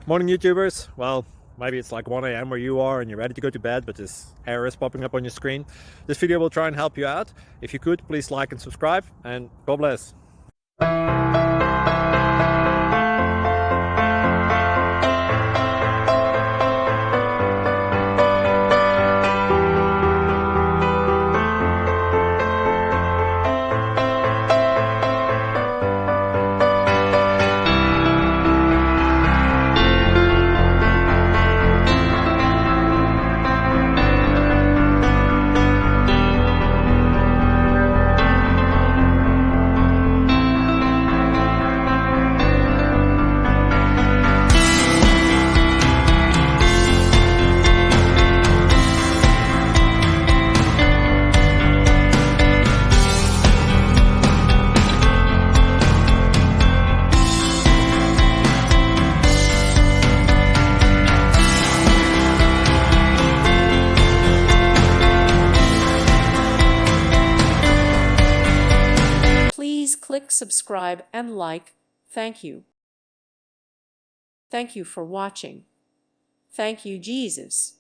Morning YouTubers. Well, maybe it's like 1 a.m. where you are and you're ready to go to bed, but this error is popping up on your screen. This video will try and help you out. If you could, please like and subscribe, and God bless. Please click subscribe and like. Thank you. Thank you for watching. Thank you, Jesus.